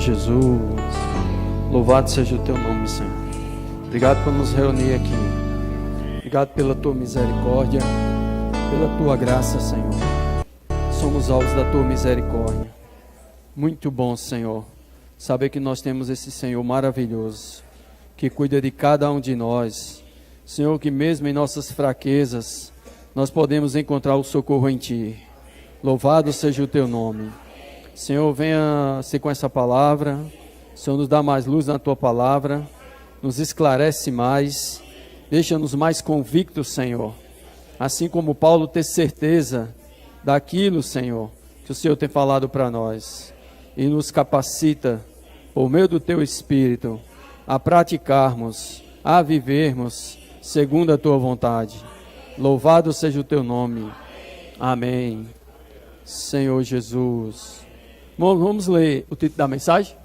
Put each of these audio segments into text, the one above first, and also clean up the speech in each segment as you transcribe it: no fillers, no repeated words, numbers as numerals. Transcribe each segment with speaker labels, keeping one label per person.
Speaker 1: Jesus. Louvado seja o teu nome, Senhor. Obrigado por nos reunir aqui. Obrigado pela tua misericórdia, pela tua graça, Senhor. Somos alvos da tua misericórdia. Muito bom, Senhor, saber que nós temos esse Senhor maravilhoso, que cuida de cada um de nós. Senhor, que mesmo em nossas fraquezas, nós podemos encontrar o socorro em Ti. Louvado seja o Teu nome. Senhor, venha ser com essa palavra. Senhor, nos dá mais luz na Tua palavra, nos esclarece mais, deixa-nos mais convictos, Senhor. Assim como Paulo ter certeza daquilo, Senhor, que o Senhor tem falado para nós. E nos capacita, por meio do Teu Espírito, a praticarmos, a vivermos segundo a Tua vontade. Louvado seja o Teu nome. Amém. Senhor Jesus. Bom, vamos ler o título da mensagem?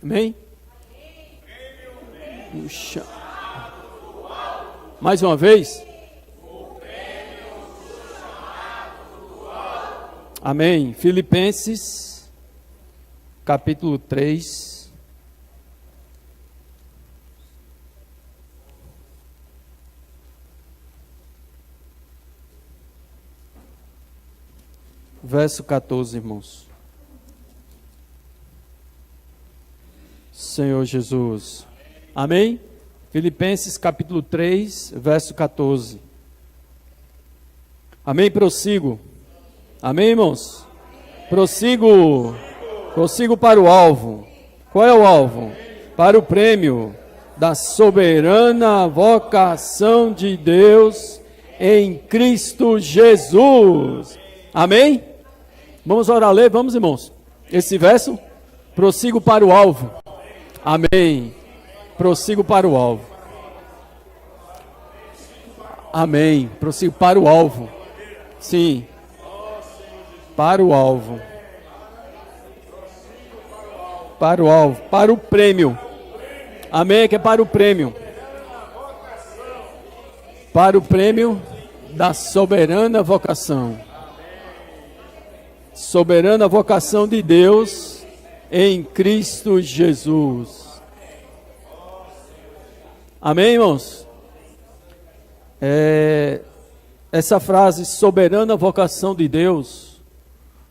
Speaker 1: Amém? Puxa. Mais uma vez. Amém. Filipenses, capítulo 3. Verso 14, irmãos. Senhor Jesus. Amém? Filipenses, capítulo 3, verso 14. Amém? Prossigo. Amém, irmãos? Prossigo para o alvo. Qual é o alvo? Para o prêmio da soberana vocação de Deus em Cristo Jesus. Amém? Vamos orar, ler, vamos, irmãos. Esse verso, prossigo para o alvo. Amém. Prossigo para o alvo. Amém. Prossigo para o alvo. Sim. Para o alvo. Para o alvo. Para o prêmio. Amém. Que é para o prêmio. Para o prêmio da soberana vocação. Soberana vocação de Deus em Cristo Jesus. Amém, irmãos? Essa frase, soberana vocação de Deus,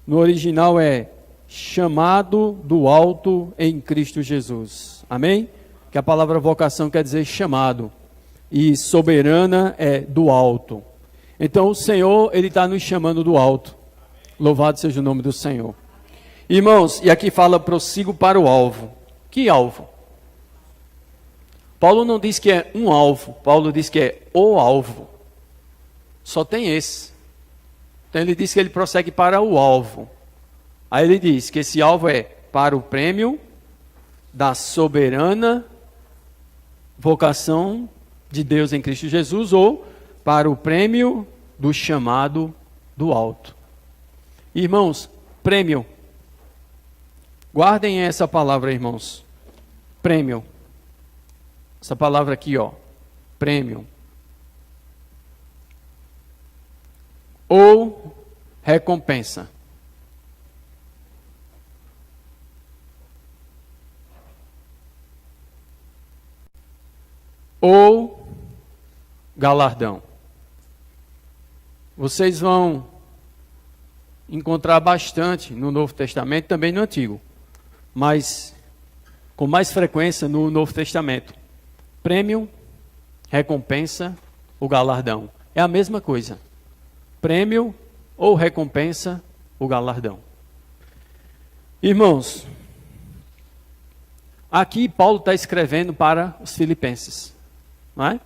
Speaker 1: no original é chamado do alto em Cristo Jesus. Amém? Que a palavra vocação quer dizer chamado. E soberana é do alto. Então o Senhor, Ele está nos chamando do alto. Louvado seja o nome do Senhor. Irmãos, e aqui fala prossigo para o alvo. Que alvo? Paulo não diz que é um alvo. Paulo diz que é o alvo. Só tem esse. Então ele diz que ele prossegue para o alvo. Aí ele diz que esse alvo é para o prêmio da soberana vocação de Deus em Cristo Jesus, ou para o prêmio do chamado do alto. Irmãos, prêmio. Guardem essa palavra, irmãos. Prêmio. Essa palavra aqui, ó. Prêmio. Ou recompensa. Ou galardão. Vocês vão encontrar bastante no Novo Testamento, também no Antigo, mas com mais frequência no Novo Testamento. Prêmio, recompensa, o galardão. É a mesma coisa. Prêmio ou recompensa, o galardão. Irmãos, aqui Paulo está escrevendo para os filipenses, não é?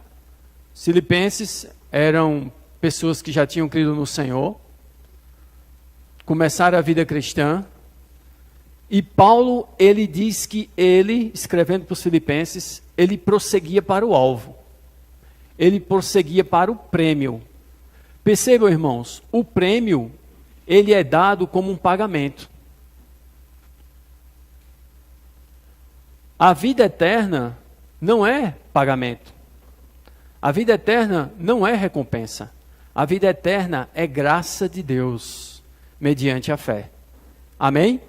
Speaker 1: Os filipenses eram pessoas que já tinham crido no Senhor, começaram a vida cristã, e Paulo, ele diz que ele, escrevendo para os filipenses, ele prosseguia para o alvo. Ele prosseguia para o prêmio. Percebam, irmãos, o prêmio, ele é dado como um pagamento. A vida eterna não é pagamento. A vida eterna não é recompensa. A vida eterna é graça de Deus, mediante a fé. Amém?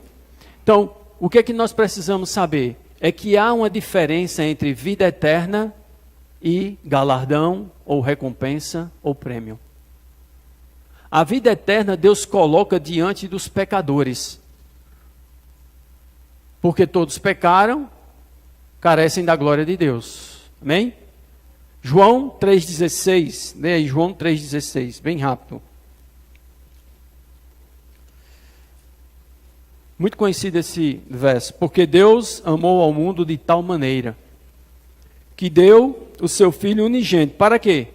Speaker 1: Então, o que é que nós precisamos saber? É que há uma diferença entre vida eterna e galardão, ou recompensa, ou prêmio. A vida eterna Deus coloca diante dos pecadores. Porque todos pecaram, carecem da glória de Deus. Amém? João 3,16. Leia aí, João 3,16, bem rápido. Muito conhecido esse verso. Porque Deus amou ao mundo de tal maneira que deu o seu Filho unigênito. Para quê?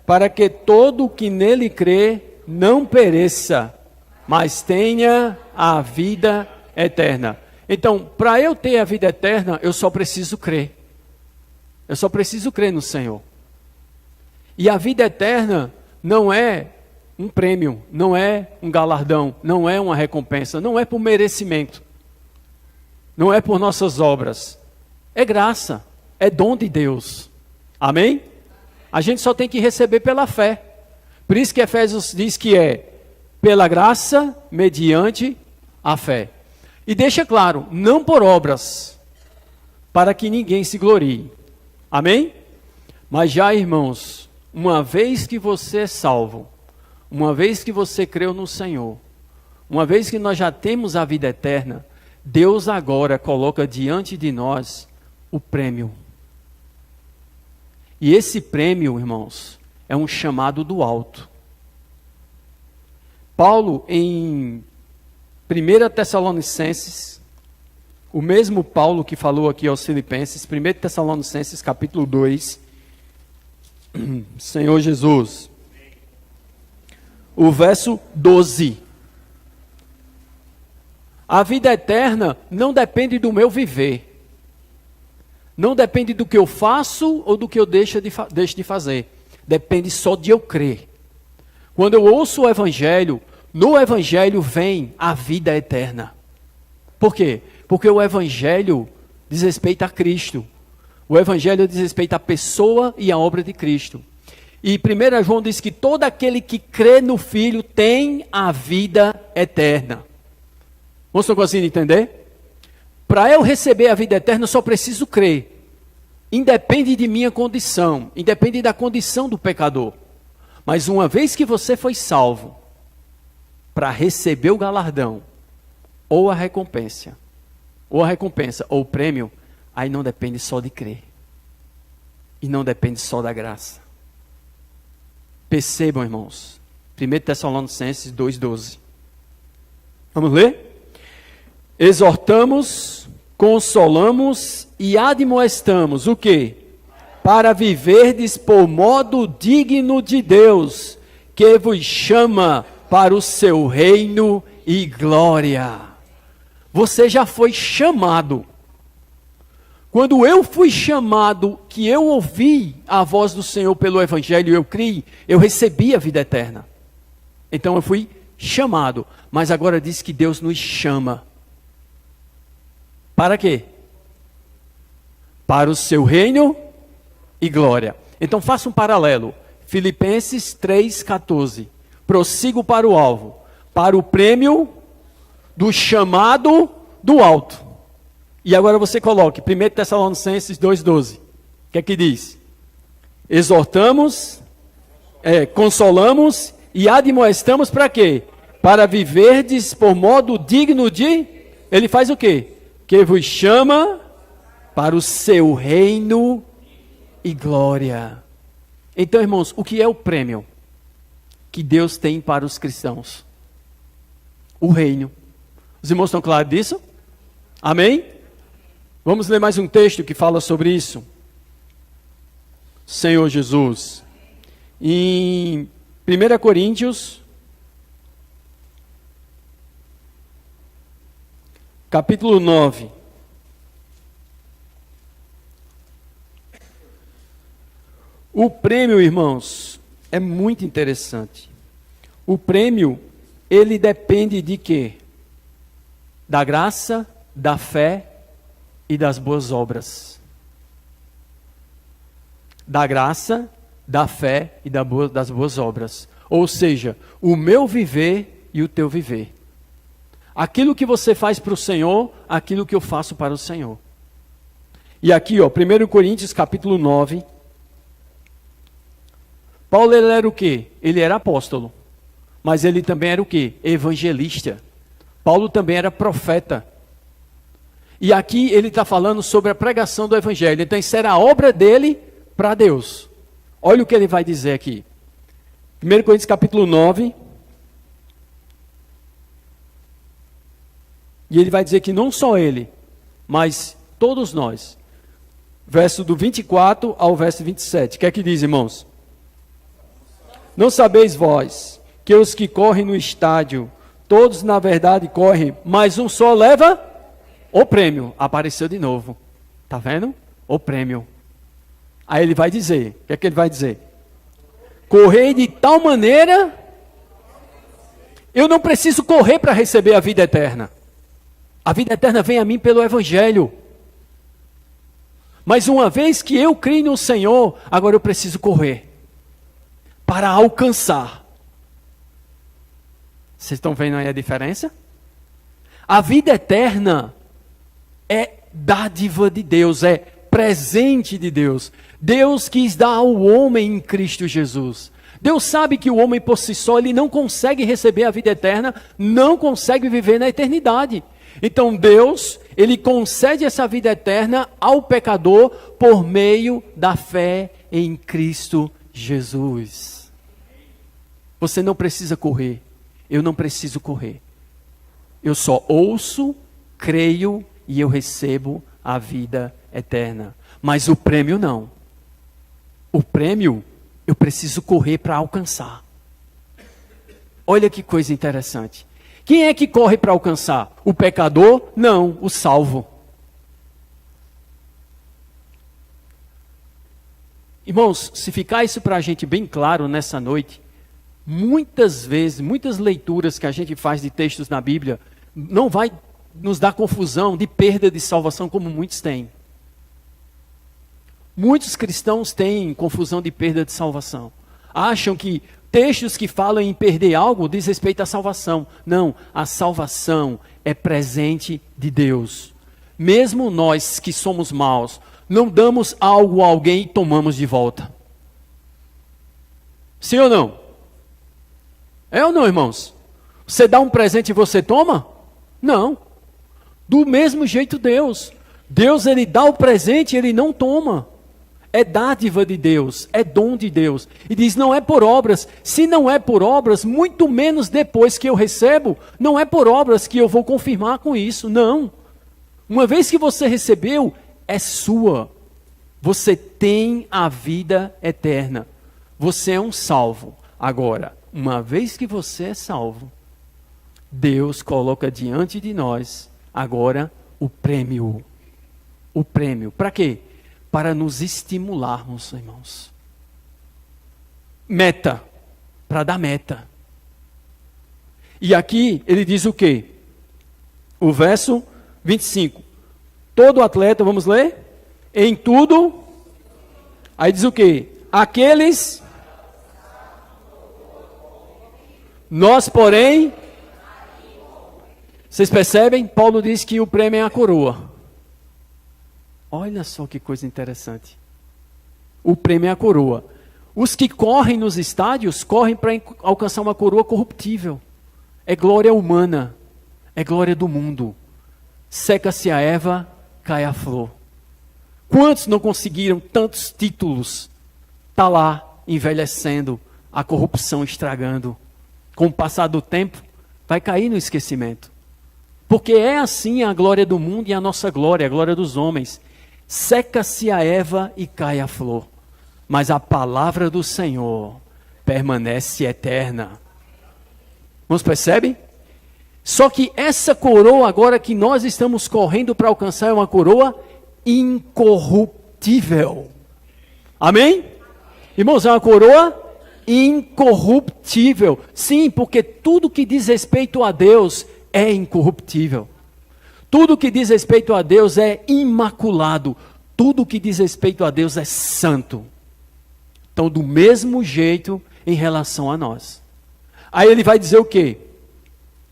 Speaker 1: Para que todo o que nele crê não pereça, mas tenha a vida eterna. Então, para eu ter a vida eterna, eu só preciso crer. Eu só preciso crer no Senhor. E a vida eterna não é um prêmio, não é um galardão, não é uma recompensa, não é por merecimento, não é por nossas obras. É graça, é dom de Deus. Amém? A gente só tem que receber pela fé. Por isso que Efésios diz que é pela graça, mediante a fé. E deixa claro, não por obras, para que ninguém se glorie. Amém? Mas já, irmãos, uma vez que você é salvo, uma vez que você creu no Senhor, uma vez que nós já temos a vida eterna, Deus agora coloca diante de nós o prêmio. E esse prêmio, irmãos, é um chamado do alto. Paulo, em 1 Tessalonicenses, o mesmo Paulo que falou aqui aos Filipenses, 1 Tessalonicenses capítulo 2, Senhor Jesus, o verso 12. A vida eterna não depende do meu viver. Não depende do que eu faço ou do que eu deixo de fazer. Depende só de eu crer. Quando eu ouço o Evangelho, no Evangelho vem a vida eterna. Por quê? Porque o Evangelho diz respeito a Cristo. O Evangelho diz respeito à pessoa e à obra de Cristo. E 1 João diz que todo aquele que crê no Filho tem a vida eterna. Vamos só conseguir entender? Para eu receber a vida eterna, eu só preciso crer. Independe de minha condição, independe da condição do pecador. Mas uma vez que você foi salvo, para receber o galardão, ou a recompensa, ou o prêmio, aí não depende só de crer. E não depende só da graça. Percebam, irmãos. 1 Tessalonicenses 2,12. Vamos ler? Exortamos, consolamos e admoestamos o quê? Para viverdes por modo digno de Deus, que vos chama para o seu reino e glória. Você já foi chamado. Quando eu fui chamado, que eu ouvi a voz do Senhor pelo Evangelho, eu criei, eu recebi a vida eterna. Então eu fui chamado. Mas agora diz que Deus nos chama. Para quê? Para o seu reino e glória. Então faça um paralelo. Filipenses 3,14. Prossigo para o alvo. Para o prêmio do chamado do alto. E agora você coloque 1 Tessalonicenses 2,12. O que é que diz? Exortamos, consolamos e admoestamos para quê? Para viverdes por modo digno de... Ele faz o quê? Que vos chama para o seu reino e glória. Então, irmãos, o que é o prêmio que Deus tem para os cristãos? O reino. Os irmãos estão claros disso? Amém? Vamos ler mais um texto que fala sobre isso. Senhor Jesus. Em 1 Coríntios, capítulo 9. O prêmio, irmãos, é muito interessante. O prêmio, ele depende de quê? Da graça, da fé e das boas obras. Da graça, da fé e das boas obras. Ou seja, o meu viver e o teu viver. Aquilo que você faz para o Senhor, aquilo que eu faço para o Senhor. E aqui, 1 Coríntios capítulo 9. Paulo, ele era o quê? Ele era apóstolo. Mas ele também era o quê? Evangelista. Paulo também era profeta. E aqui ele está falando sobre a pregação do evangelho. Então isso era a obra dele para Deus. Olha o que ele vai dizer aqui. 1 Coríntios capítulo 9. E ele vai dizer que não só ele, mas todos nós. Verso do 24 ao verso 27. O que é que diz, irmãos? Não sabeis vós que os que correm no estádio, todos na verdade correm, mas um só leva o prêmio. Apareceu de novo. Está vendo? O prêmio. Aí ele vai dizer, o que é que ele vai dizer? Correi de tal maneira, eu não preciso correr para receber a vida eterna. A vida eterna vem a mim pelo Evangelho. Mas uma vez que eu creio no Senhor, agora eu preciso correr para alcançar. Vocês estão vendo aí a diferença? A vida eterna é dádiva de Deus, é presente de Deus. Deus quis dar ao homem em Cristo Jesus. Deus sabe que o homem por si só, ele não consegue receber a vida eterna, não consegue viver na eternidade. Então Deus, ele concede essa vida eterna ao pecador por meio da fé em Cristo Jesus. Você não precisa correr. Eu não preciso correr. Eu só ouço, creio e eu recebo a vida eterna. Mas o prêmio não. O prêmio eu preciso correr para alcançar. Olha que coisa interessante. Quem é que corre para alcançar? O pecador? Não, o salvo. Irmãos, se ficar isso para a gente bem claro nessa noite, muitas vezes, muitas leituras que a gente faz de textos na Bíblia, não vai nos dar confusão de perda de salvação como muitos têm. Muitos cristãos têm confusão de perda de salvação. Acham que textos que falam em perder algo diz respeito à salvação. Não, a salvação é presente de Deus. Mesmo nós que somos maus, não damos algo a alguém e tomamos de volta. Sim ou não? É ou não, irmãos? Você dá um presente e você toma? Não. Do mesmo jeito Deus. Deus, ele dá o presente e ele não toma. É dádiva de Deus, é dom de Deus. E diz, não é por obras. Se não é por obras, muito menos depois que eu recebo, não é por obras que eu vou confirmar com isso. Não. Uma vez que você recebeu, é sua. Você tem a vida eterna. Você é um salvo. Agora, uma vez que você é salvo, Deus coloca diante de nós, agora, o prêmio. O prêmio. Para quê? Para nos estimularmos, irmãos. Meta. Para dar meta. E aqui ele diz o quê? O verso 25. Todo atleta, vamos ler? Em tudo. Aí diz o quê? Aqueles. Nós, porém. Vocês percebem? Paulo diz que o prêmio é a coroa. Olha só que coisa interessante. O prêmio é a coroa. Os que correm nos estádios, correm para alcançar uma coroa corruptível. É glória humana. É glória do mundo. Seca-se a erva, cai a flor. Quantos não conseguiram tantos títulos? Está lá, envelhecendo, a corrupção estragando. Com o passar do tempo, vai cair no esquecimento. Porque é assim a glória do mundo e a nossa glória, a glória dos homens. Seca-se a erva e cai a flor, mas a palavra do Senhor permanece eterna. Vocês percebem? Só que essa coroa agora que nós estamos correndo para alcançar é uma coroa incorruptível. Amém? Irmãos, é uma coroa incorruptível. Sim, porque tudo que diz respeito a Deus é incorruptível. Tudo que diz respeito a Deus é imaculado. Tudo que diz respeito a Deus é santo. Então, do mesmo jeito em relação a nós. Aí ele vai dizer o quê?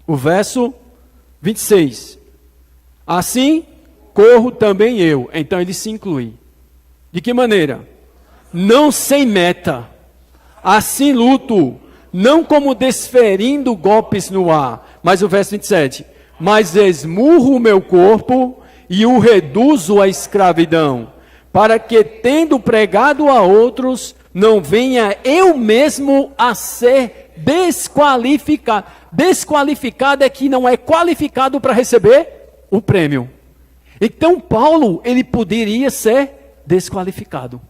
Speaker 1: O verso 26. Assim corro também eu. Então ele se inclui. De que maneira? Não sem meta. Assim luto, não como desferindo golpes no ar. Mas o verso 27. Mas esmurro o meu corpo e o reduzo à escravidão, para que, tendo pregado a outros, não venha eu mesmo a ser desqualificado. Desqualificado é que não é qualificado para receber o prêmio. Então Paulo, ele poderia ser desqualificado.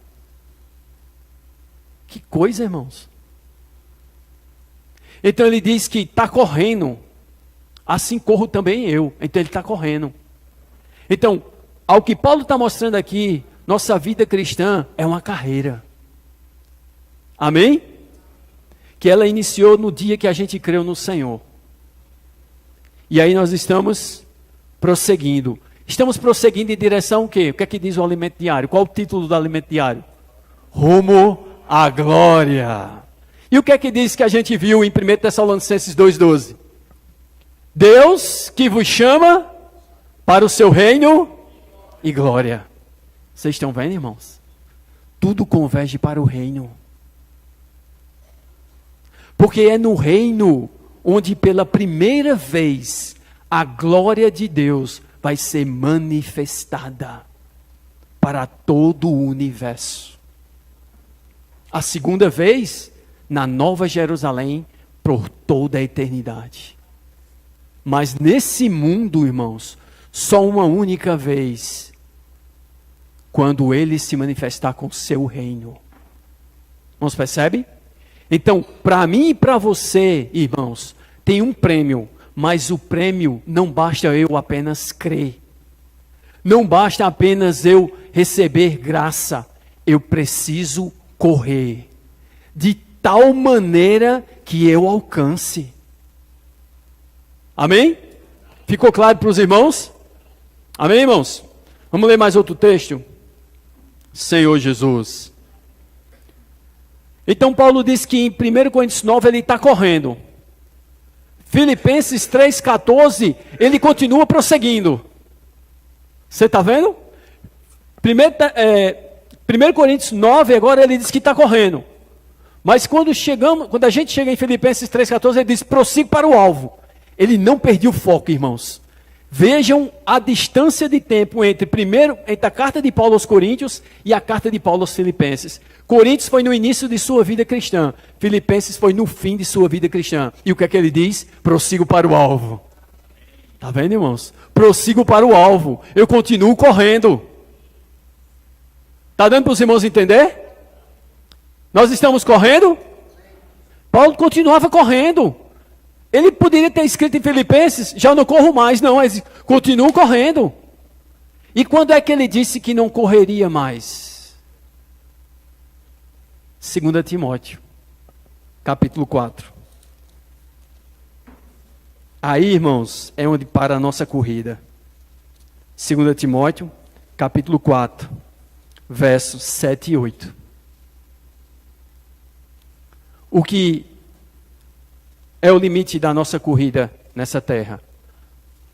Speaker 1: Que coisa, irmãos. Então ele diz que está correndo, assim corro também eu. Então ele está correndo. Então, ao que Paulo está mostrando aqui, nossa vida cristã é uma carreira. Amém? Que ela iniciou no dia que a gente creu no Senhor. E aí nós estamos prosseguindo. Estamos prosseguindo em direção ao quê? O que é que diz o alimento diário? Qual o título do alimento diário? Rumo à glória. E o que é que diz que a gente viu em 1 Tessalonicenses 2,12? Deus que vos chama para o seu reino e glória. Vocês estão vendo, irmãos? Tudo converge para o reino. Porque é no reino onde pela primeira vez a glória de Deus vai ser manifestada para todo o universo. A segunda vez, na Nova Jerusalém, por toda a eternidade. Mas nesse mundo, irmãos, só uma única vez, quando ele se manifestar com seu reino. Irmãos, percebe? Então, para mim e para você, irmãos, tem um prêmio, mas o prêmio não basta eu apenas crer. Não basta apenas eu receber graça. Eu preciso correr de tal maneira que eu alcance. Amém? Ficou claro para os irmãos? Amém, irmãos? Vamos ler mais outro texto? Senhor Jesus. Então Paulo diz que em 1 Coríntios 9 ele está correndo. Filipenses 3,14 ele continua prosseguindo. Você está vendo? 1 Coríntios 9 agora ele diz que está correndo. Mas quando a gente chega em Filipenses 3,14 ele diz prossigo para o alvo. Ele não perdeu o foco, irmãos. Vejam a distância de tempo entre a carta de Paulo aos Coríntios e a carta de Paulo aos Filipenses. Coríntios foi no início de sua vida cristã. Filipenses foi no fim de sua vida cristã. E o que é que ele diz? Prossigo para o alvo. Está vendo, irmãos? Prossigo para o alvo. Eu continuo correndo. Está dando para os irmãos entender? Nós estamos correndo? Paulo continuava correndo. Ele poderia ter escrito em Filipenses, já não corro mais, não, mas continuo correndo. E quando é que ele disse que não correria mais? 2 Timóteo, capítulo 4. Aí, irmãos, é onde para a nossa corrida. 2 Timóteo, capítulo 4, versos 7 e 8. O que é o limite da nossa corrida nessa terra?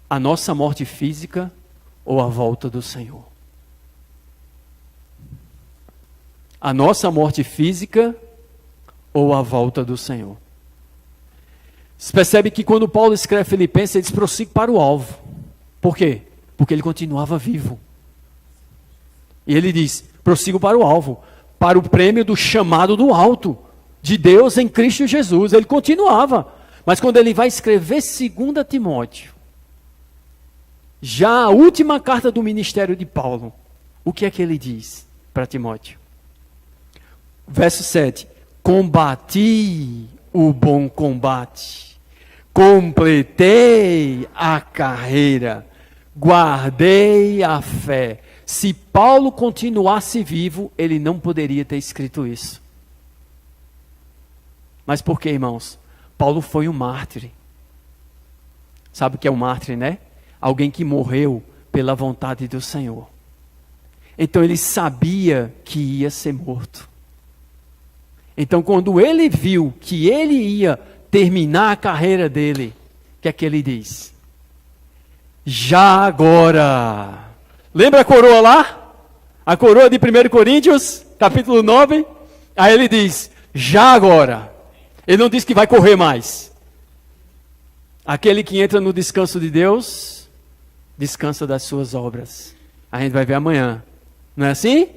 Speaker 1: A nossa morte física ou a volta do Senhor? A nossa morte física ou a volta do Senhor? Você percebe que quando Paulo escreve Filipenses, ele diz prossigo para o alvo. Por quê? Porque ele continuava vivo. E ele diz, prossigo para o alvo, para o prêmio do chamado do alto, de Deus em Cristo Jesus. Ele continuava. Mas quando ele vai escrever 2 Timóteo, já a última carta do ministério de Paulo, o que é que ele diz para Timóteo? Verso 7. Combati o bom combate, completei a carreira, guardei a fé. Se Paulo continuasse vivo, ele não poderia ter escrito isso. Mas por quê, irmãos? Paulo foi um mártir. Sabe o que é um mártir, né? Alguém que morreu pela vontade do Senhor. Então ele sabia que ia ser morto. Então quando ele viu que ele ia terminar a carreira dele, o que é que ele diz? já agora. Lembra a coroa lá? A coroa de 1 Coríntios, capítulo 9. Aí ele diz, já agora. Ele não diz que vai correr mais. Aquele que entra no descanso de Deus, descansa das suas obras. A gente vai ver amanhã. Não é assim?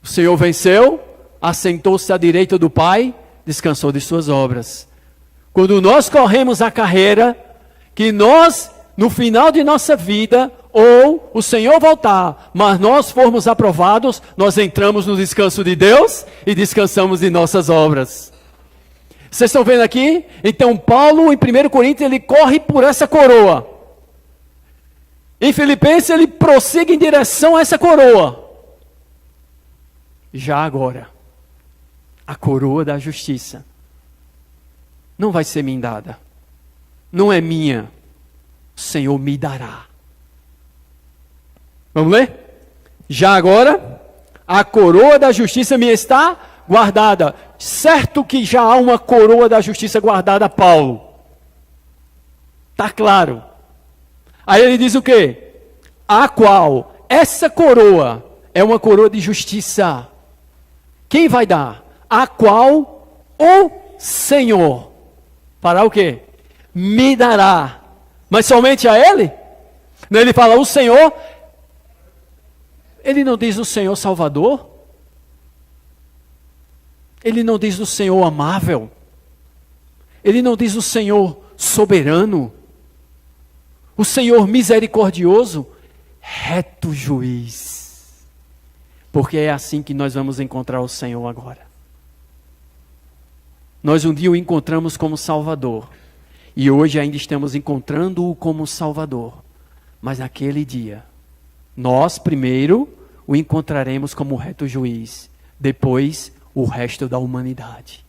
Speaker 1: O Senhor venceu, assentou-se à direita do Pai, descansou de suas obras. Quando nós corremos a carreira, que nós, no final de nossa vida, ou o Senhor voltar, mas nós formos aprovados, nós entramos no descanso de Deus e descansamos de nossas obras. Vocês estão vendo aqui? Então Paulo, em 1 Coríntios, ele corre por essa coroa. Em Filipenses, ele prossegue em direção a essa coroa. Já agora, a coroa da justiça não vai ser me dada. Não é minha. O Senhor me dará. Vamos ler? Já agora, a coroa da justiça me está guardada. Certo que já há uma coroa da justiça guardada a Paulo. Está claro. Aí ele diz o quê? A qual essa coroa é uma coroa de justiça. Quem vai dar? A qual o Senhor. Para o quê? Me dará. Mas somente a Ele? Não, ele fala o Senhor. Ele não diz o Senhor Salvador? Ele não diz o Senhor amável? Ele não diz o Senhor soberano? O Senhor misericordioso? Reto juiz. Porque é assim que nós vamos encontrar o Senhor agora. Nós um dia o encontramos como Salvador. E hoje ainda estamos encontrando-o como Salvador. Mas naquele dia, nós primeiro o encontraremos como reto juiz. Depois, o resto da humanidade.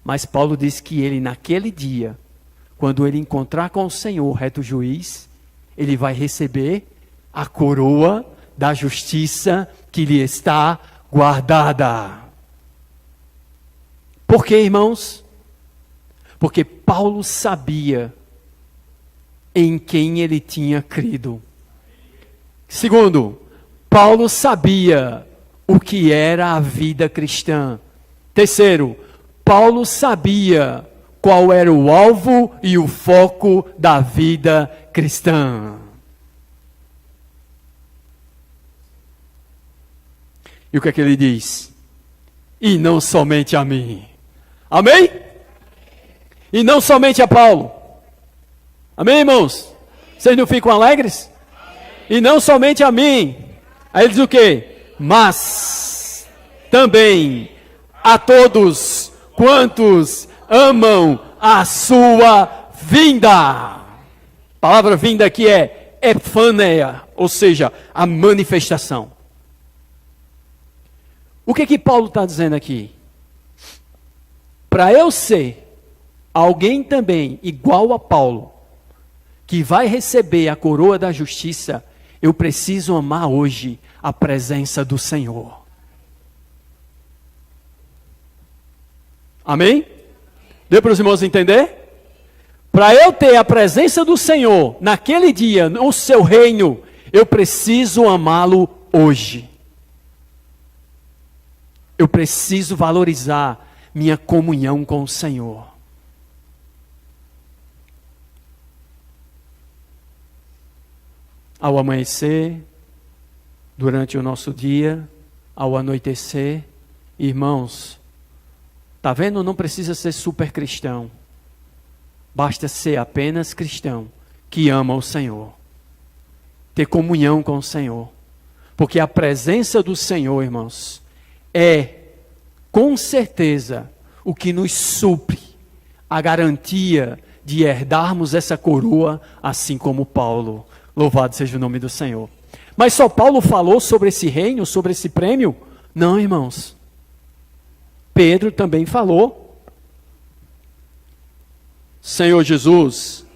Speaker 1: Mas Paulo diz que ele naquele dia, quando ele encontrar com o Senhor, reto juiz, ele vai receber a coroa da justiça que lhe está guardada. Por quê, irmãos? Porque Paulo sabia em quem ele tinha crido. Segundo, Paulo sabia o que era a vida cristã. Terceiro, Paulo sabia qual era o alvo e o foco da vida cristã. E o que é que ele diz? E não somente a mim. Amém? E não somente a Paulo. Amém, irmãos? Vocês não ficam alegres? E não somente a mim. Aí ele diz o quê? Mas também a todos quantos amam a sua vinda. A palavra vinda aqui é ephaneia, ou seja, a manifestação. O que Paulo está dizendo aqui? Para eu ser alguém também igual a Paulo, que vai receber a coroa da justiça, eu preciso amar hoje a presença do Senhor. Amém? Deu para os irmãos entender? Para eu ter a presença do Senhor naquele dia, no seu reino, eu preciso amá-lo hoje. Eu preciso valorizar minha comunhão com o Senhor. Ao amanhecer, durante o nosso dia, ao anoitecer, irmãos, tá vendo? Não precisa ser super cristão. Basta ser apenas cristão que ama o Senhor. Ter comunhão com o Senhor. Porque a presença do Senhor, irmãos, é, com certeza, o que nos supre a garantia de herdarmos essa coroa, assim como Paulo. Louvado seja o nome do Senhor. Mas só Paulo falou sobre esse reino, sobre esse prêmio? Não, irmãos. Pedro também falou. Senhor Jesus.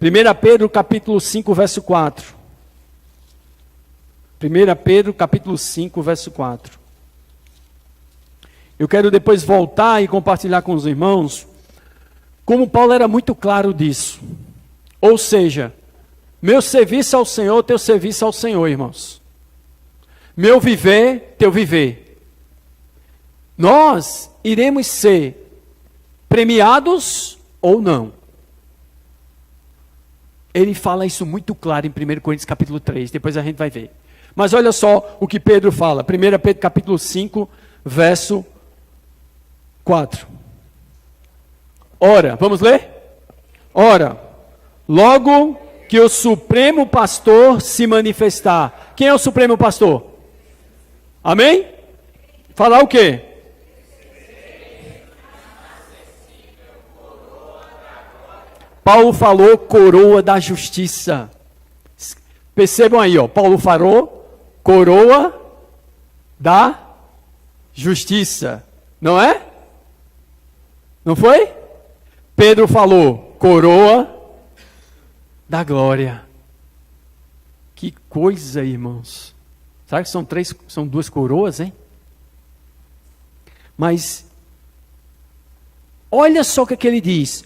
Speaker 1: 1 Pedro capítulo 5, verso 4. 1 Pedro capítulo 5, verso 4. Eu quero depois voltar e compartilhar com os irmãos como Paulo era muito claro disso. Ou seja, Meu serviço ao Senhor, teu serviço ao Senhor, irmãos. Meu viver, teu viver. Nós iremos ser premiados ou não. Ele fala isso muito claro em 1 Coríntios capítulo 3, depois a gente vai ver. Mas olha só o que Pedro fala, 1 Pedro capítulo 5, verso 4. Ora, vamos ler? Ora, logo que o Supremo Pastor se manifestar. Quem é o Supremo Pastor? Amém? Falar o quê? Paulo falou coroa da justiça. Percebam aí, ó. Paulo falou coroa da justiça. Não é? Não foi? Pedro falou coroa da glória. Que coisa, irmãos. Será que são duas coroas, hein? Mas olha só o que ele diz.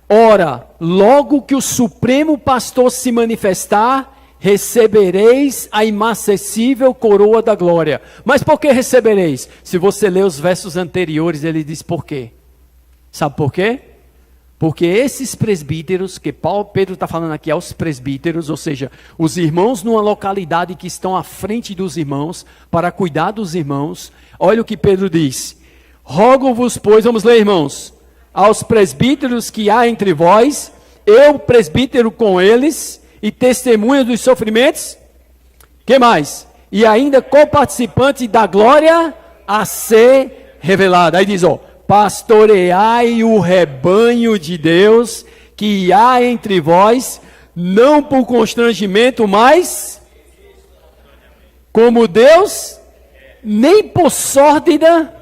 Speaker 1: Ora, logo que o Supremo Pastor se manifestar, recebereis a inacessível coroa da glória. Mas por que recebereis? Se você ler os versos anteriores, ele diz por quê. Sabe por quê? Porque esses presbíteros, que Pedro está falando aqui aos presbíteros, ou seja, os irmãos numa localidade que estão à frente dos irmãos, para cuidar dos irmãos, olha o que Pedro diz. Rogo-vos, pois, vamos ler, irmãos, aos presbíteros que há entre vós, eu presbítero com eles, e testemunha dos sofrimentos, que mais? E ainda coparticipante da glória a ser revelada. Aí diz, ó, pastoreai o rebanho de Deus que há entre vós, não por constrangimento, mas como Deus, nem por sórdida,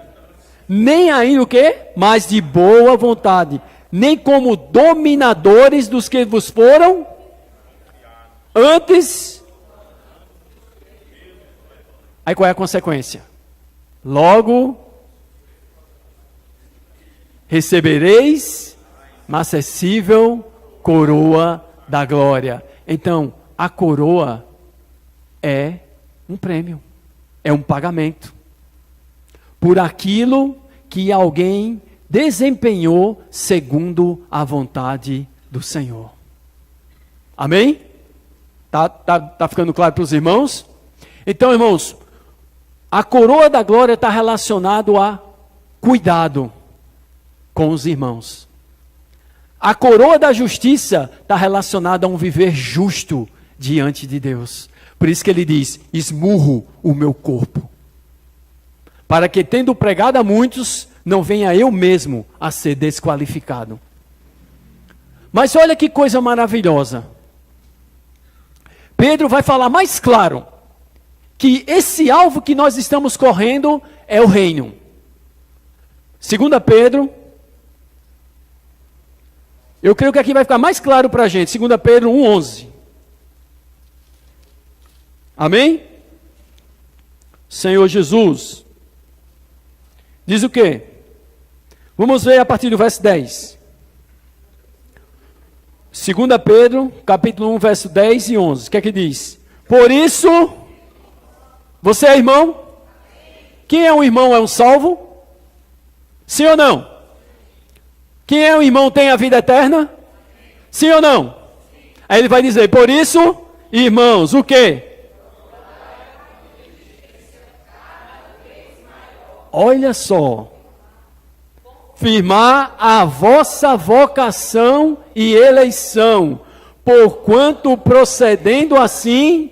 Speaker 1: nem ainda o quê? Mas de boa vontade, nem como dominadores dos que vos foram antes. Aí qual é a consequência? Logo recebereis uma acessível coroa da glória. Então, a coroa é um prêmio, é um pagamento por aquilo que alguém desempenhou segundo a vontade do Senhor. Amém? Tá ficando claro para os irmãos? Então, irmãos, a coroa da glória está relacionado a cuidado com os irmãos. A coroa da justiça está relacionada a um viver justo diante de Deus. Por isso que ele diz, esmurro o meu corpo, para que tendo pregado a muitos, não venha eu mesmo a ser desqualificado. Mas olha que coisa maravilhosa. Pedro vai falar mais claro, que esse alvo que nós estamos correndo é o reino. 2 Pedro, eu creio que aqui vai ficar mais claro para a gente, 2 Pedro 1,11. Amém? Senhor Jesus, diz o quê? Vamos ver a partir do verso 10. 2 Pedro, capítulo 1, verso 10 e 11. O que é que diz? Por isso, você é irmão? Quem é um irmão é um salvo? Sim ou não? Quem é um irmão tem a vida eterna? Sim ou não? Aí ele vai dizer, por isso, irmãos, o quê? Olha só. Firmar a vossa vocação e eleição, porquanto procedendo assim.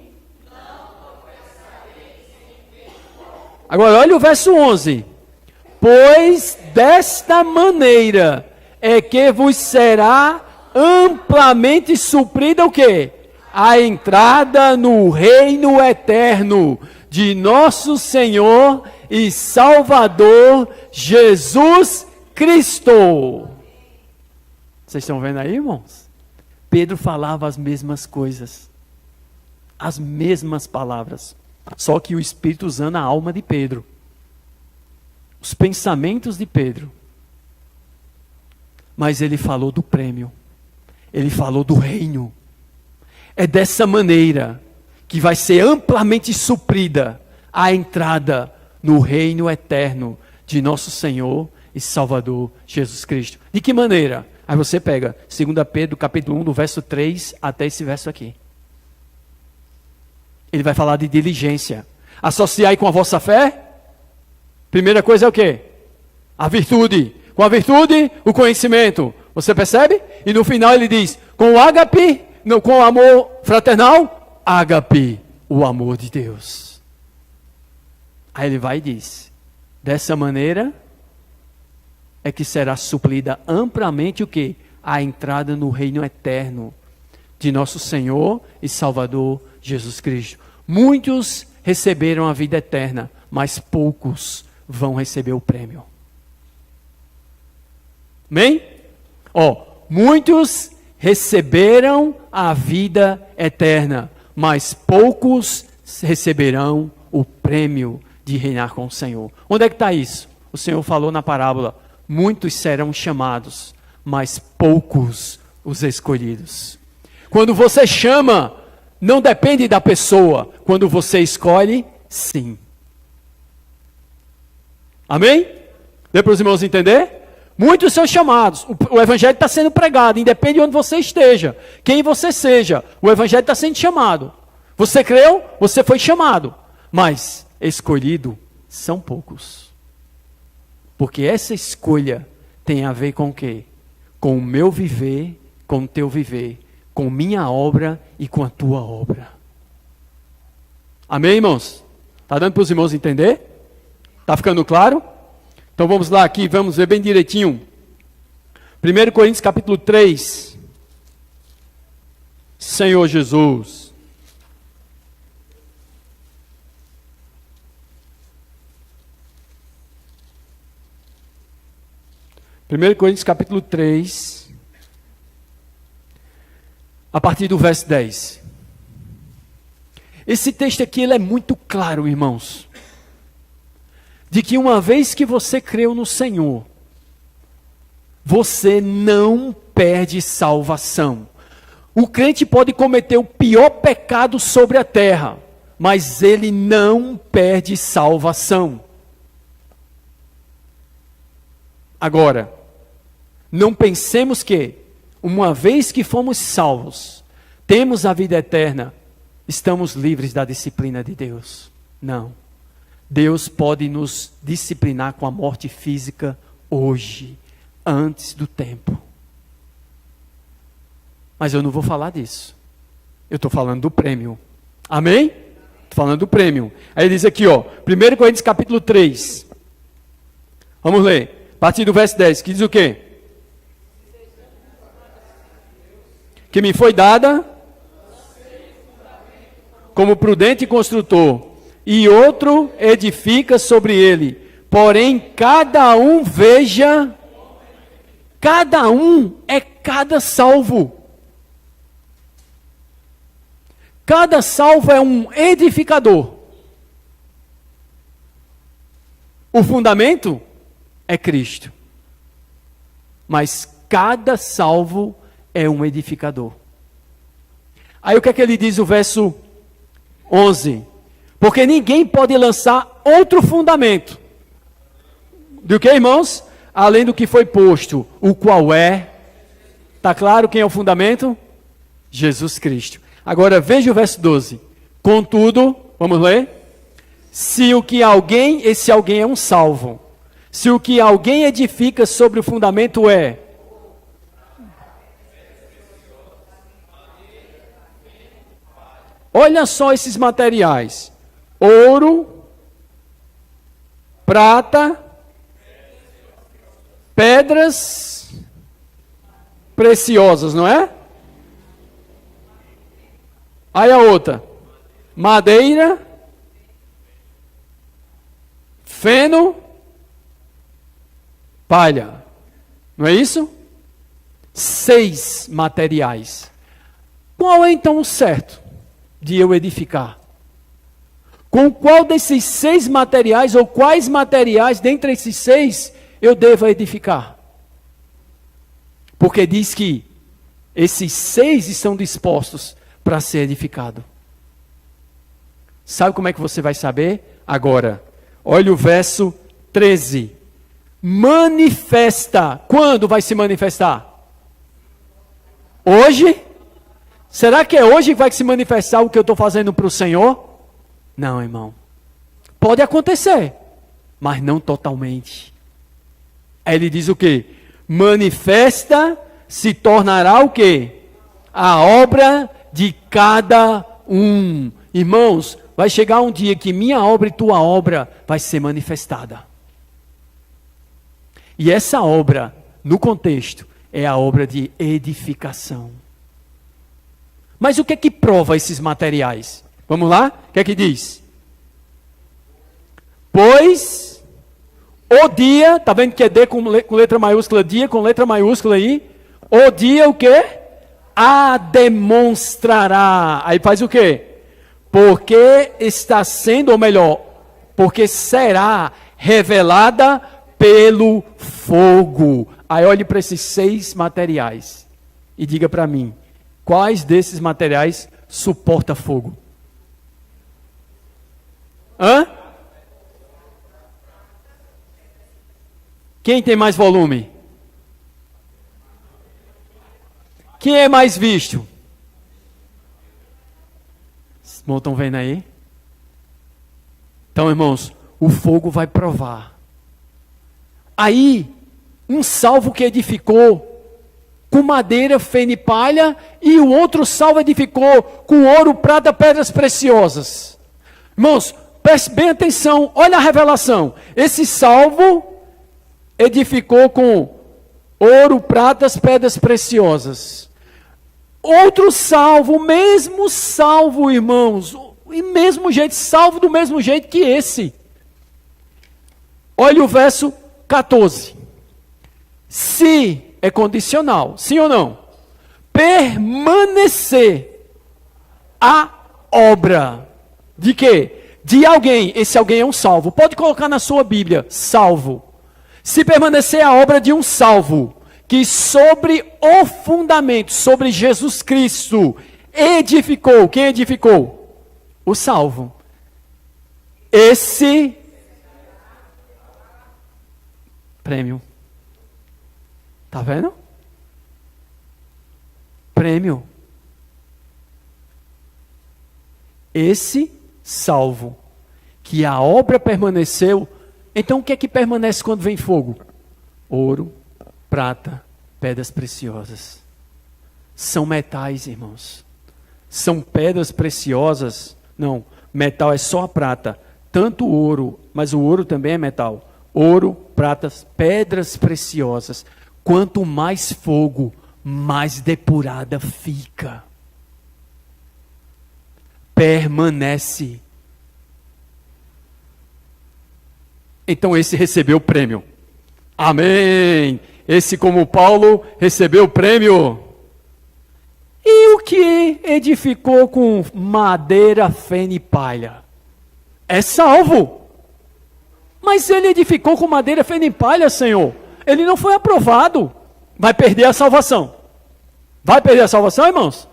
Speaker 1: Agora olha o verso 11. Pois desta maneira é que vos será amplamente suprida o quê? A entrada no reino eterno de nosso Senhor e Salvador Jesus Cristo. Vocês estão vendo aí, irmãos? Pedro falava as mesmas coisas, as mesmas palavras, só que o Espírito usando a alma de Pedro, os pensamentos de Pedro. Mas ele falou do prêmio, ele falou do reino. É dessa maneira que vai ser amplamente suprida a entrada no reino eterno de nosso Senhor e Salvador Jesus Cristo. De que maneira? Aí você pega 2 Pedro capítulo 1, do verso 3 até esse verso aqui. Ele vai falar de diligência. Associai com a vossa fé. Primeira coisa é o quê? A virtude. Com a virtude, o conhecimento. Você percebe? E no final ele diz, com o ágape, não, com o amor fraternal, ágape, o amor de Deus. Aí ele vai e diz, dessa maneira é que será suprida amplamente o quê? A entrada no reino eterno de nosso Senhor e Salvador Jesus Cristo. Muitos receberam a vida eterna, mas poucos vão receber o prêmio. Amém? Muitos receberam a vida eterna, mas poucos receberão o prêmio de reinar com o Senhor. Onde é que está isso? O Senhor falou na parábola, muitos serão chamados, mas poucos os escolhidos. Quando você chama, não depende da pessoa. Quando você escolhe, sim. Amém? Deu para os irmãos entender? Muitos são chamados. O evangelho está sendo pregado, independe de onde você esteja. Quem você seja, o evangelho está sendo chamado. Você creu, você foi chamado. Mas escolhido são poucos. Porque essa escolha tem a ver com o quê? Com o meu viver, com o teu viver, com minha obra e com a tua obra. Amém, irmãos? Está dando para os irmãos entender? Está ficando claro? Então vamos lá aqui, vamos ver bem direitinho. 1 Coríntios capítulo 3. Senhor Jesus. Primeiro Coríntios capítulo 3, a partir do verso 10. Esse texto aqui ele é muito claro, irmãos. De que uma vez que você creu no Senhor, você não perde salvação. O crente pode cometer o pior pecado sobre a terra, mas ele não perde salvação. Agora, não pensemos que, uma vez que fomos salvos, temos a vida eterna, estamos livres da disciplina de Deus. Não. Deus pode nos disciplinar com a morte física hoje, antes do tempo. Mas eu não vou falar disso. Eu estou falando do prêmio. Amém? Estou falando do prêmio. Aí ele diz aqui, 1 Coríntios capítulo 3. Vamos ler. A partir do verso 10, que diz o quê? Que me foi dada como prudente construtor, e outro edifica sobre ele. Porém, cada um veja, cada um é cada salvo. Cada salvo é um edificador. O fundamento é Cristo. Mas cada salvo é um edificador. Aí o que é que ele diz o verso 11? Porque ninguém pode lançar outro fundamento. Do que, irmãos? Além do que foi posto, o qual é. Está claro quem é o fundamento? Jesus Cristo. Agora veja o verso 12. Contudo, vamos ler? Se o que alguém, esse alguém é um salvo. Se o que alguém edifica sobre o fundamento é. Olha só esses materiais. Ouro, prata, pedras preciosas, não é? Aí a outra, madeira, feno, palha. Não é isso? 6 materiais. Qual é então o certo de eu edificar? Com qual desses 6 materiais, ou quais materiais dentre esses 6 eu devo edificar? Porque diz que esses 6 estão dispostos para ser edificado. Sabe como é que você vai saber? Agora, olha o verso 13. Manifesta. Quando vai se manifestar? Hoje? Será que é hoje que vai se manifestar o que eu estou fazendo para o Senhor? Não, irmão. Pode acontecer, mas não totalmente. Aí ele diz o quê? Manifesta, se tornará o quê? A obra de cada um. Irmãos, vai chegar um dia que minha obra e tua obra vai ser manifestada. E essa obra, no contexto, é a obra de edificação. Mas o que é que prova esses materiais? Vamos lá? O que é que diz? Pois o dia, tá vendo que é D com letra maiúscula, dia com letra maiúscula aí? O dia o quê? A demonstrará. Aí faz o quê? Porque está sendo, ou melhor, porque será revelada pelo fogo. Aí olhe para esses 6 materiais e diga para mim, quais desses materiais suporta fogo? Hã? Quem tem mais volume? Quem é mais visto? Estão vendo aí? Então, irmãos, o fogo vai provar. Aí, um salvo que edificou com madeira, feno e palha, e o outro salvo edificou com ouro, prata, pedras preciosas. Irmãos, preste bem atenção, olha a revelação. Esse salvo edificou com ouro, pratas, pedras preciosas. Outro salvo, mesmo salvo, irmãos, e mesmo jeito, salvo do mesmo jeito que esse. Olha o verso 14. Se é condicional, sim ou não? Permanecer a obra de quê? De alguém. Esse alguém é um salvo. Pode colocar na sua Bíblia, salvo. Se permanecer a obra de um salvo, que sobre o fundamento, sobre Jesus Cristo, edificou. Quem edificou? O salvo. Esse prêmio. Tá vendo? Prêmio. Esse salvo, que a obra permaneceu. Então o que é que permanece quando vem fogo? Ouro, prata, pedras preciosas. São metais, irmãos. São pedras preciosas. Não, metal é só a prata. Tanto o ouro, mas o ouro também é metal. Ouro, pratas, pedras preciosas. Quanto mais fogo, mais depurada fica. Permanece. Então esse recebeu o prêmio. Amém. Esse, como Paulo, recebeu o prêmio. E o que edificou com madeira, feno e palha? É salvo. Mas ele edificou com madeira, feno e palha, Senhor. Ele não foi aprovado. Vai perder a salvação. Vai perder a salvação, irmãos?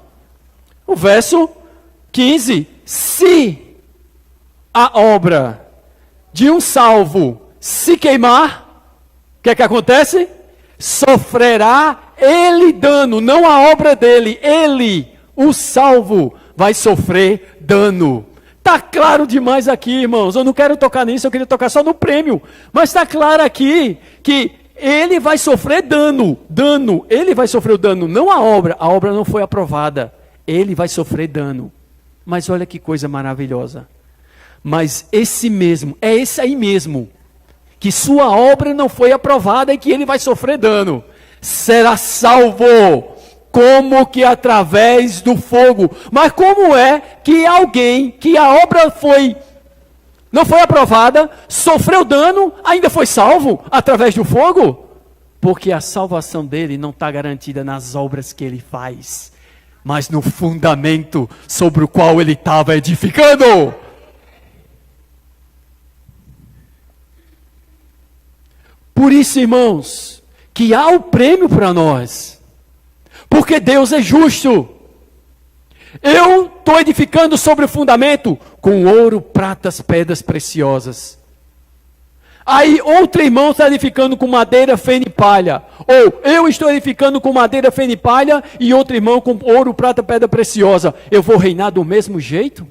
Speaker 1: O verso 15. Se a obra de um salvo se queimar, o que é que acontece? Sofrerá ele dano, não a obra dele. Ele, o salvo, vai sofrer dano. Está claro demais aqui, irmãos. Eu não quero tocar nisso, eu queria tocar só no prêmio. Mas está claro aqui que ele vai sofrer dano. Ele vai sofrer o dano, não a obra. A obra não foi aprovada. Ele vai sofrer dano. Mas olha que coisa maravilhosa. Mas esse mesmo, é esse aí mesmo, que sua obra não foi aprovada e que ele vai sofrer dano, será salvo, como que através do fogo. Mas como é que alguém, que a obra não foi aprovada, sofreu dano, ainda foi salvo através do fogo? Porque a salvação dele não está garantida nas obras que ele faz, mas no fundamento sobre o qual ele estava edificando. Por isso, irmãos, que há o prêmio para nós. Porque Deus é justo. Eu estou edificando sobre o fundamento com ouro, pratas, pedras preciosas. Aí outro irmão está edificando com madeira, feno e palha. Ou eu estou edificando com madeira, feno e palha e outro irmão com ouro, prata, pedra preciosa. Eu vou reinar do mesmo jeito?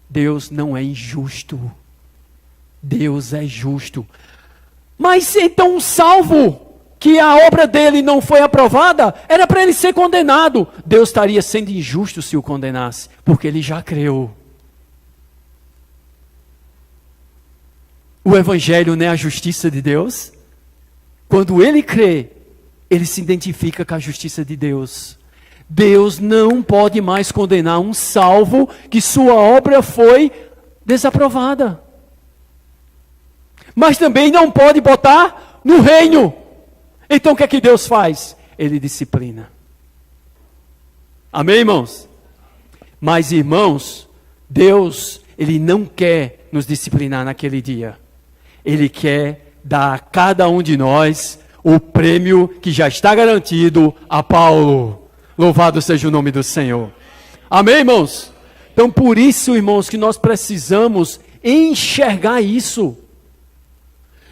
Speaker 1: Deus não é injusto. Deus é justo. Mas então um salvo, que a obra dele não foi aprovada, era para ele ser condenado. Deus estaria sendo injusto se o condenasse, porque ele já creu. O evangelho não é a justiça de Deus? Quando ele crê, ele se identifica com a justiça de Deus. Deus não pode mais condenar um salvo que sua obra foi desaprovada. Mas também não pode botar no reino. Então o que é que Deus faz? Ele disciplina. Amém, irmãos? Mas, irmãos, Deus, Ele não quer nos disciplinar naquele dia. Ele quer dar a cada um de nós o prêmio que já está garantido a Paulo. Louvado seja o nome do Senhor. Amém, irmãos? Então, por isso, irmãos, que nós precisamos enxergar isso.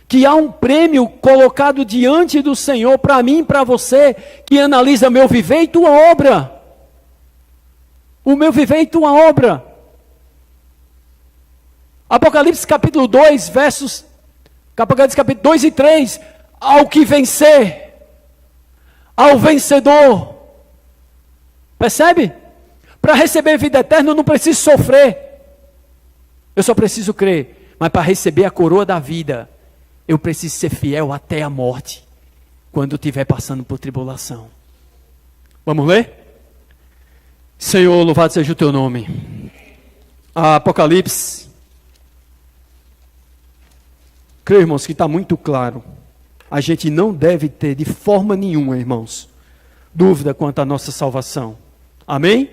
Speaker 1: Que há um prêmio colocado diante do Senhor para mim e para você, que analisa meu viver e tua obra. O meu viver e tua obra. Apocalipse capítulo 2, Apocalipse capítulo 2 e 3. Ao que vencer, ao vencedor. Percebe? Para receber vida eterna eu não preciso sofrer. Eu só preciso crer. Mas para receber a coroa da vida, eu preciso ser fiel até a morte, quando estiver passando por tribulação. Vamos ler? Senhor, louvado seja o teu nome. Apocalipse. Creio, irmãos, que está muito claro. A gente não deve ter de forma nenhuma, irmãos, dúvida quanto à nossa salvação. Amém?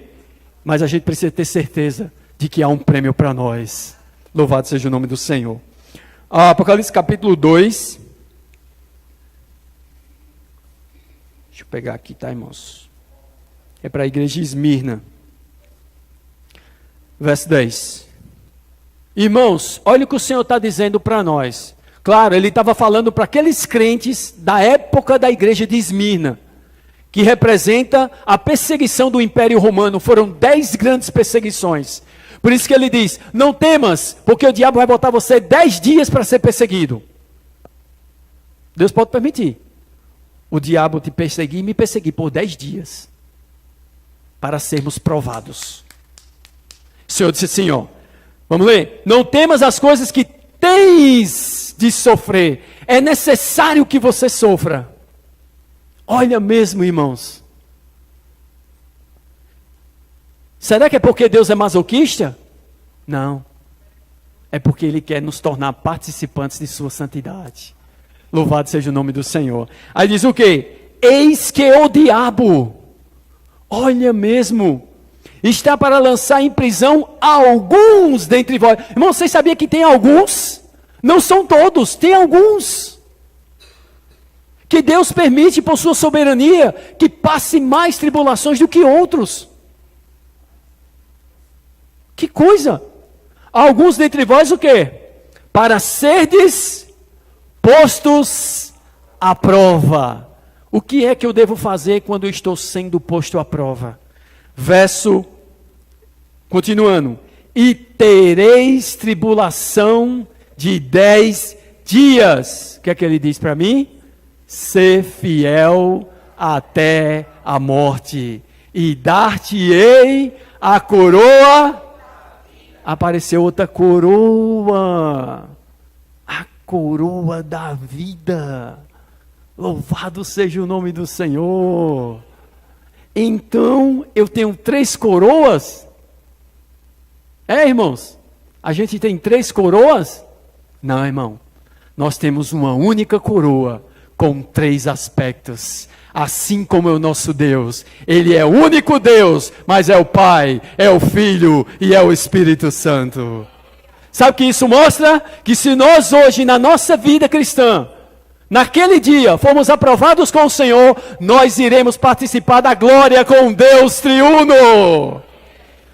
Speaker 1: Mas a gente precisa ter certeza de que há um prêmio para nós. Louvado seja o nome do Senhor. Apocalipse capítulo 2. Deixa eu pegar aqui, tá, irmãos? É para a igreja de Esmirna. Verso 10. Irmãos, olha o que o Senhor está dizendo para nós. Claro, ele estava falando para aqueles crentes da época da igreja de Esmirna, que representa a perseguição do Império Romano. Foram 10 grandes perseguições. Por isso que ele diz, não temas, porque o diabo vai botar você 10 dias para ser perseguido. Deus pode permitir o diabo te perseguir e me perseguir por 10 dias, para sermos provados. O Senhor disse assim, ó, vamos ler. Não temas as coisas que tens de sofrer. É necessário que você sofra. Olha mesmo, irmãos. Será que é porque Deus é masoquista? Não. É porque Ele quer nos tornar participantes de sua santidade. Louvado seja o nome do Senhor. Aí diz o quê? Eis que o diabo, olha mesmo, está para lançar em prisão alguns dentre vós. Irmão, vocês sabiam que tem alguns? Não são todos, tem alguns. Que Deus permite por sua soberania que passe mais tribulações do que outros. Que coisa! Alguns dentre vós o quê? Para serdes postos à prova. O que é que eu devo fazer quando eu estou sendo posto à prova? Verso, continuando. E tereis tribulação de 10 dias. O que é que ele diz para mim? Ser fiel até a morte. E dar-te-ei a coroa. Apareceu outra coroa. A coroa da vida. Louvado seja o nome do Senhor. Então, eu tenho 3 coroas? Irmãos? A gente tem 3 coroas? Não, irmão. Nós temos uma única coroa com 3 aspectos. Assim como é o nosso Deus. Ele é o único Deus, mas é o Pai, é o Filho e é o Espírito Santo. Sabe o que isso mostra? Que se nós hoje, na nossa vida cristã, naquele dia, formos aprovados com o Senhor, nós iremos participar da glória com Deus triuno.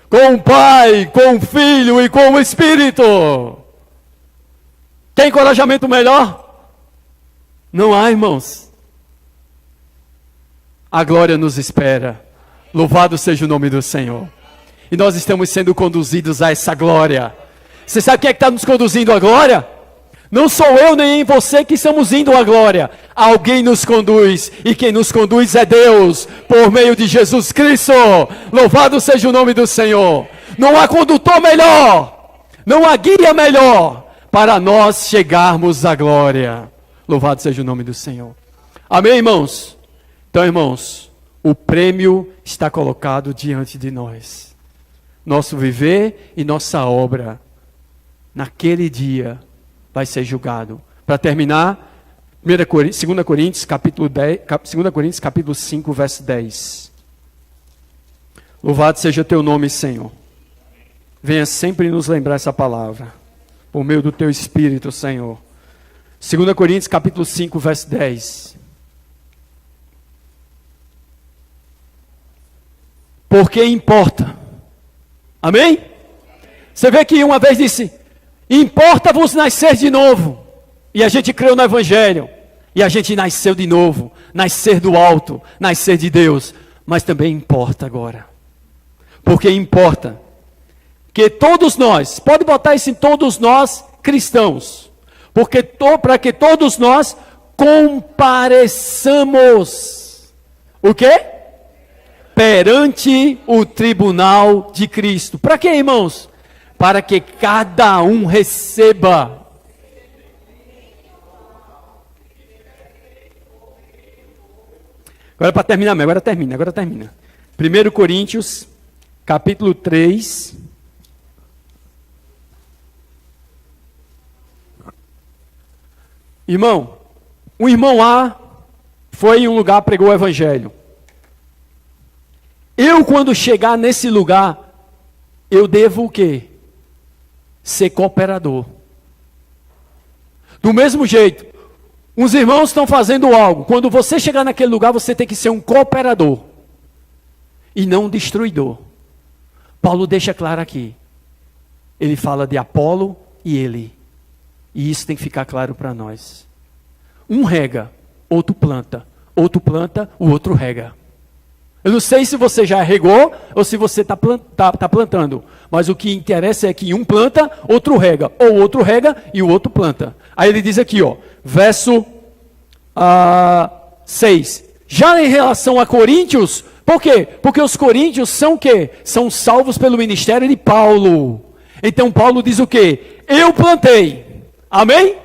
Speaker 1: com o Pai, com o Filho e com o Espírito. Tem encorajamento melhor? Não há, irmãos. A glória nos espera. Louvado seja o nome do Senhor. E nós estamos sendo conduzidos a essa glória. Você sabe quem é que está nos conduzindo à glória? Não sou eu nem você que estamos indo à glória. Alguém nos conduz. E quem nos conduz é Deus, por meio de Jesus Cristo. Louvado seja o nome do Senhor. Não há condutor melhor. Não há guia melhor para nós chegarmos à glória. Louvado seja o nome do Senhor. Amém, irmãos? Então, irmãos, o prêmio está colocado diante de nós. Nosso viver e nossa obra, naquele dia, vai ser julgado. Para terminar, 2 Coríntios, capítulo 5, verso 10. Louvado seja teu nome, Senhor. Venha sempre nos lembrar essa palavra, por meio do teu Espírito, Senhor. 2 Coríntios, capítulo 5, verso 10. Porque importa. Amém? Você vê que uma vez disse: importa-vos nascer de novo. E a gente creu no Evangelho. E a gente nasceu de novo. Nascer do alto. Nascer de Deus. Mas também importa agora. Porque importa que todos nós, pode botar isso em todos nós cristãos. Porque para que todos nós compareçamos. O quê? Perante o tribunal de Cristo. Para quê, irmãos? Para que cada um receba. Agora para terminar, agora termina. 1 Coríntios, capítulo 3. Irmão, um irmão A foi em um lugar, pregou o evangelho. Eu, quando chegar nesse lugar, eu devo o quê? Ser cooperador. Do mesmo jeito, os irmãos estão fazendo algo. Quando você chegar naquele lugar, você tem que ser um cooperador. E não um destruidor. Paulo deixa claro aqui. Ele fala de Apolo e ele. E isso tem que ficar claro para nós. Um rega, outro planta. Outro planta, o outro rega. Eu não sei se você já regou ou se você está plantando. Mas o que interessa é que um planta, outro rega. Ou outro rega e o outro planta. Aí ele diz aqui, ó, verso 6. Já em relação a Coríntios, por quê? Porque os coríntios são o quê? São salvos pelo ministério de Paulo. Então Paulo diz o quê? Eu plantei. Amém? O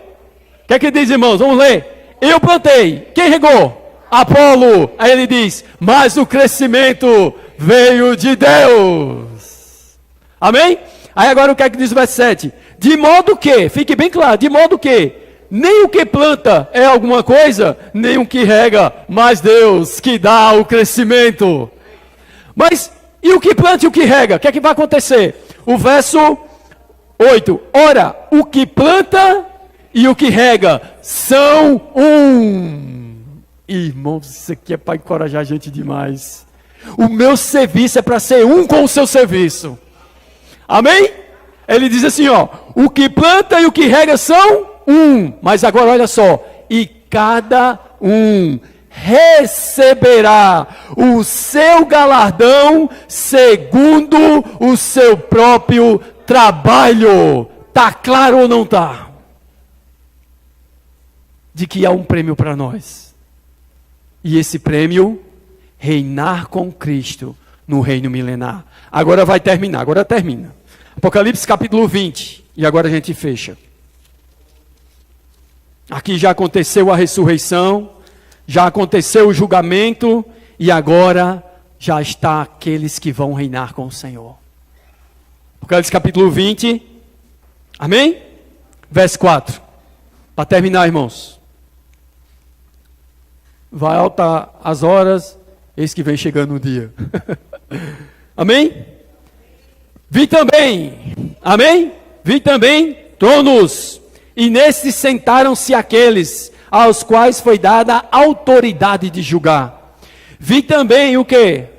Speaker 1: que é que diz, irmãos? Vamos ler. Eu plantei. Quem regou? Apolo. Aí ele diz, mas o crescimento veio de Deus. Amém? Aí agora o que é que diz o verso 7? De modo que, fique bem claro, de modo que, nem o que planta é alguma coisa, nem o que rega, mas Deus que dá o crescimento. Mas, e o que planta e o que rega? O que é que vai acontecer? O verso 8. Ora, o que planta e o que rega são um. Irmãos, isso aqui é para encorajar a gente demais. O meu serviço é para ser um com o seu serviço. Amém? Ele diz assim, ó, o que planta e o que rega são um. Mas agora olha só, e cada um receberá o seu galardão segundo o seu próprio trabalho. Tá claro ou não tá? De que há um prêmio para nós. E esse prêmio, reinar com Cristo no reino milenar. Agora vai terminar, agora termina. Apocalipse capítulo 20. E agora a gente fecha. Aqui já aconteceu a ressurreição, já aconteceu o julgamento, e agora já está aqueles que vão reinar com o Senhor. Apocalipse capítulo 20. Amém? Verso 4. Para terminar, irmãos. Vai altar as horas, eis que vem chegando o dia. Amém? Vi também, amém? Vi também tronos, e nesses sentaram-se aqueles aos quais foi dada a autoridade de julgar. Vi também o quê?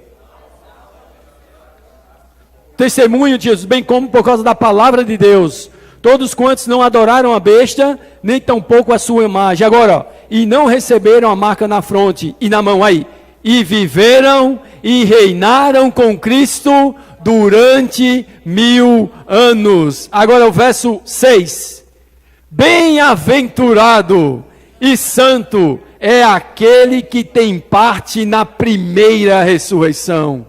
Speaker 1: testemunho de Jesus, bem como por causa da palavra de Deus. Todos quantos não adoraram a besta, nem tampouco a sua imagem. Agora, ó, e não receberam a marca na fronte e na mão aí. E viveram e reinaram com Cristo durante 1000 anos. Agora o verso 6. Bem-aventurado e santo é aquele que tem parte na primeira ressurreição.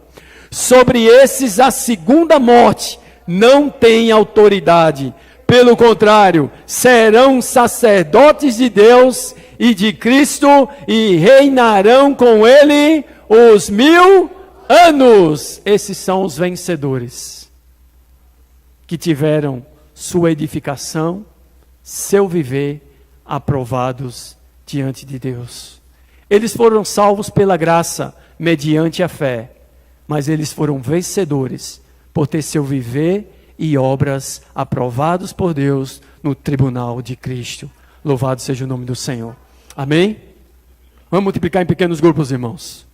Speaker 1: Sobre esses a segunda morte não tem autoridade. Pelo contrário, serão sacerdotes de Deus e de Cristo e reinarão com ele os 1000 anos. Esses são os vencedores que tiveram sua edificação, seu viver aprovados diante de Deus. Eles foram salvos pela graça, mediante a fé, mas eles foram vencedores por ter seu viver e obras aprovados por Deus no tribunal de Cristo. Louvado seja o nome do Senhor. Amém? Vamos multiplicar em pequenos grupos, irmãos.